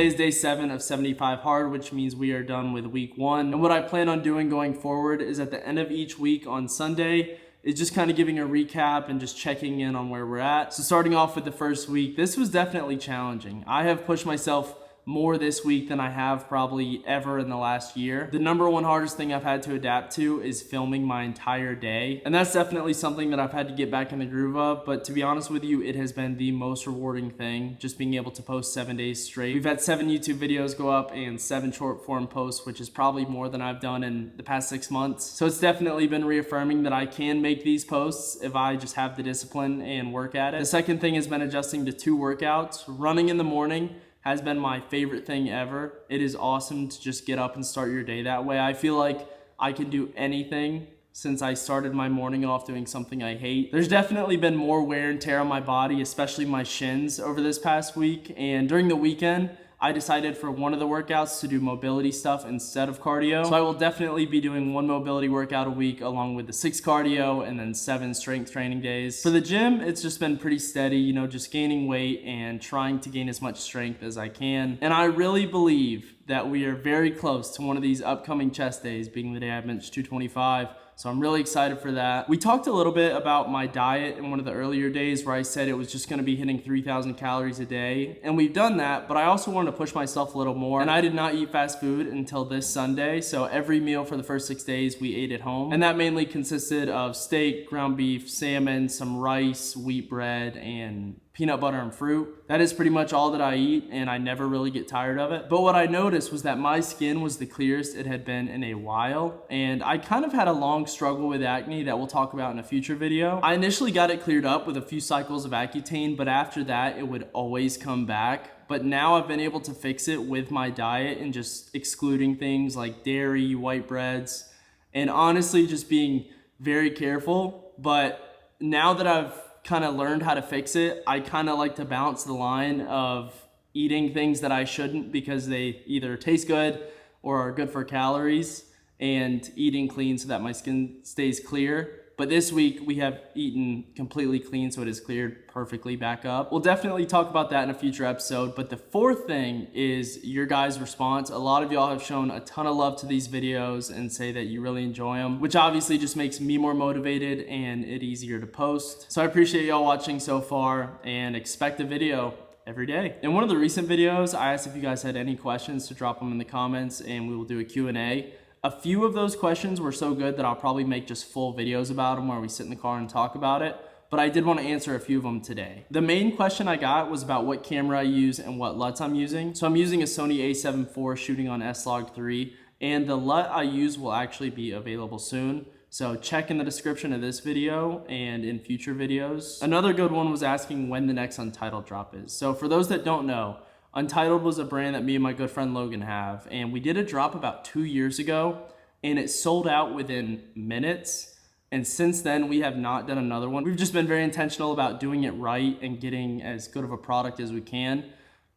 Today is day 7 of 75 hard, which means we are done with week 1. And what I plan on doing going forward is at the end of each week on Sunday is just kind of giving a recap and just checking in on where we're at. So starting off with the first week, this was definitely challenging. I have pushed myself more this week than I have probably ever in the last year. The number one hardest thing I've had to adapt to is filming my entire day. And that's definitely something that I've had to get back in the groove of. But to be honest with you, it has been the most rewarding thing, just being able to post 7 days straight. We've had 7 YouTube videos go up and 7 short form posts, which is probably more than I've done in the past 6 months. So it's definitely been reaffirming that I can make these posts if I just have the discipline and work at it. The second thing has been adjusting to 2 workouts. Running in the morning has been my favorite thing ever. It is awesome to just get up and start your day that way. I feel like I can do anything since I started my morning off doing something I hate. There's definitely been more wear and tear on my body, especially my shins over this past week. And during the weekend, I decided for one of the workouts to do mobility stuff instead of cardio. So I will definitely be doing 1 mobility workout a week along with the 6 cardio and then 7 strength training days. For the gym, it's just been pretty steady, just gaining weight and trying to gain as much strength as I can. And I really believe that we are very close to one of these upcoming chest days, being the day I benched 225. So I'm really excited for that. We talked a little bit about my diet in one of the earlier days where I said it was just gonna be hitting 3,000 calories a day. And we've done that, but I also wanted to push myself a little more. And I did not eat fast food until this Sunday. So every meal for the first 6 days we ate at home. And that mainly consisted of steak, ground beef, salmon, some rice, wheat bread, and peanut butter and fruit. That is pretty much all that I eat, and I never really get tired of it. But what I noticed was that my skin was the clearest it had been in a while, and I kind of had a long struggle with acne that we'll talk about in a future video. I initially got it cleared up with a few cycles of Accutane, but after that it would always come back. But now I've been able to fix it with my diet and just excluding things like dairy, white breads, and honestly just being very careful. But now that I've kind of learned how to fix it, I kind of like to balance the line of eating things that I shouldn't because they either taste good or are good for calories, and eating clean so that my skin stays clear. But this week we have eaten completely clean, so it is cleared perfectly back up. We'll definitely talk about that in a future episode. But the fourth thing is your guys' response. A lot of y'all have shown a ton of love to these videos and say that you really enjoy them, which obviously just makes me more motivated and it easier to post. So I appreciate y'all watching so far and expect a video every day. In one of the recent videos, I asked if you guys had any questions to drop them in the comments and we will do a Q&A. A few of those questions were so good that I'll probably make just full videos about them where we sit in the car and talk about it. But I did want to answer a few of them today. The main question I got was about what camera I use and what LUTs I'm using. So I'm using a Sony a7 IV shooting on S-Log 3, and the LUT I use will actually be available soon. So check in the description of this video and in future videos. Another good one was asking when the next Untitled drop is. So for those that don't know, Untitled was a brand that me and my good friend Logan have, and we did a drop about 2 years ago, and it sold out within minutes. And since then, we have not done another one. We've just been very intentional about doing it right and getting as good of a product as we can.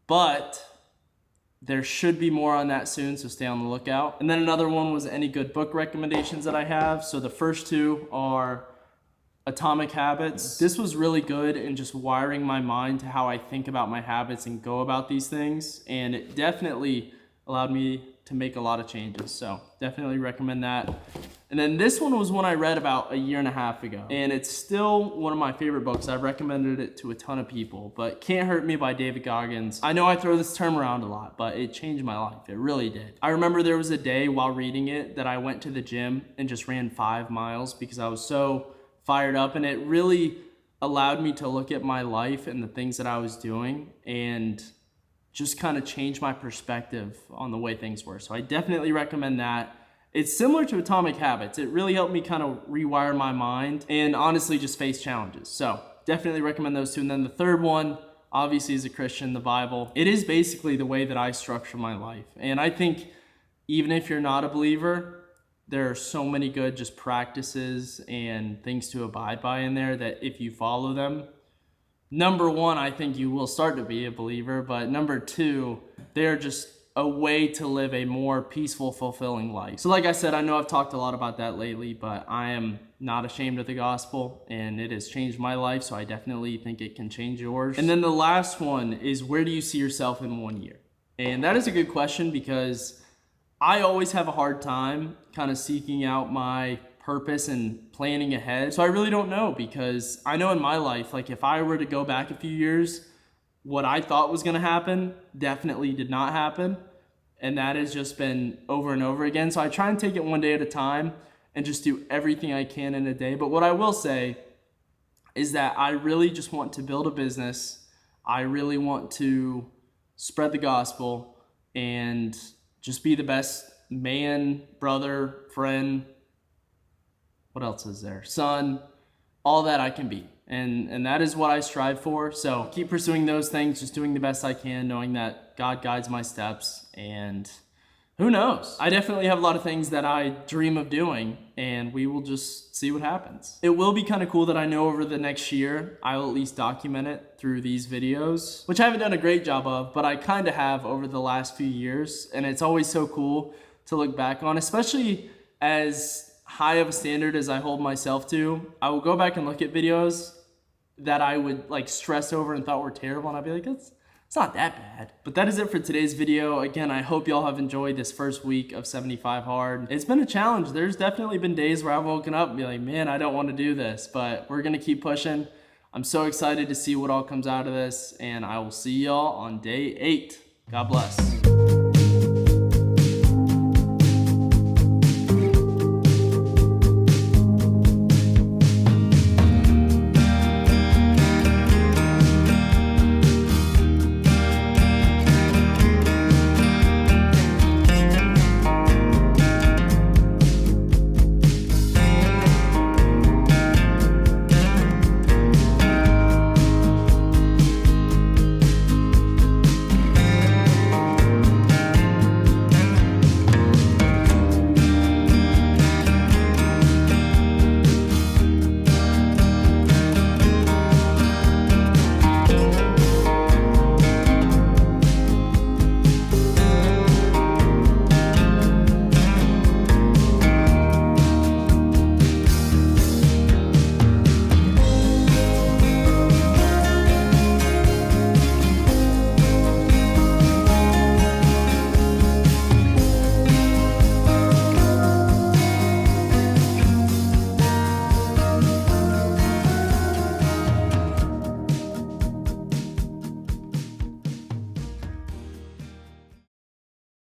But there should be more on that soon, so stay on the lookout. And then another one was any good book recommendations that I have. So the first 2 are Atomic Habits. This was really good in just wiring my mind to how I think about my habits and go about these things. And it definitely allowed me to make a lot of changes. So definitely recommend that. And then this one was one I read about 1.5 years ago. And it's still one of my favorite books. I've recommended it to a ton of people, but Can't Hurt Me by David Goggins. I know I throw this term around a lot, but it changed my life. It really did. I remember there was a day while reading it that I went to the gym and just ran 5 miles because I was so fired up, and it really allowed me to look at my life and the things that I was doing and just kind of change my perspective on the way things were. So I definitely recommend that. It's similar to Atomic Habits. It really helped me kind of rewire my mind and honestly just face challenges. So definitely recommend those 2. And then the third one, obviously as a Christian, the Bible. It is basically the way that I structure my life. And I think even if you're not a believer, there are so many good just practices and things to abide by in there that if you follow them, number 1, I think you will start to be a believer, but number 2, they're just a way to live a more peaceful, fulfilling life. So like I said, I know I've talked a lot about that lately, but I am not ashamed of the gospel and it has changed my life, so I definitely think it can change yours. And then the last one is, where do you see yourself in 1 year? And that is a good question because I always have a hard time kind of seeking out my purpose and planning ahead. So I really don't know, because I know in my life, like if I were to go back a few years, what I thought was going to happen definitely did not happen. And that has just been over and over again. So I try and take it one day at a time and just do everything I can in a day. But what I will say is that I really just want to build a business. I really want to spread the gospel and just be the best man, brother, friend, what else is there? Son, all that I can be. And that is what I strive for. So keep pursuing those things, just doing the best I can, knowing that God guides my steps. And who knows? I definitely have a lot of things that I dream of doing, and we will just see what happens. It will be kind of cool that I know over the next year, I will at least document it through these videos, which I haven't done a great job of, but I kind of have over the last few years. And it's always so cool to look back on, especially as high of a standard as I hold myself to. I will go back and look at videos that I would like stress over and thought were terrible, and I'd be like, it's not that bad. But that is it for today's video. Again, I hope y'all have enjoyed this first week of 75 Hard. It's been a challenge. There's definitely been days where I've woken up and be like, man, I don't want to do this, but we're gonna keep pushing. I'm so excited to see what all comes out of this, and I will see y'all on day 8. God bless.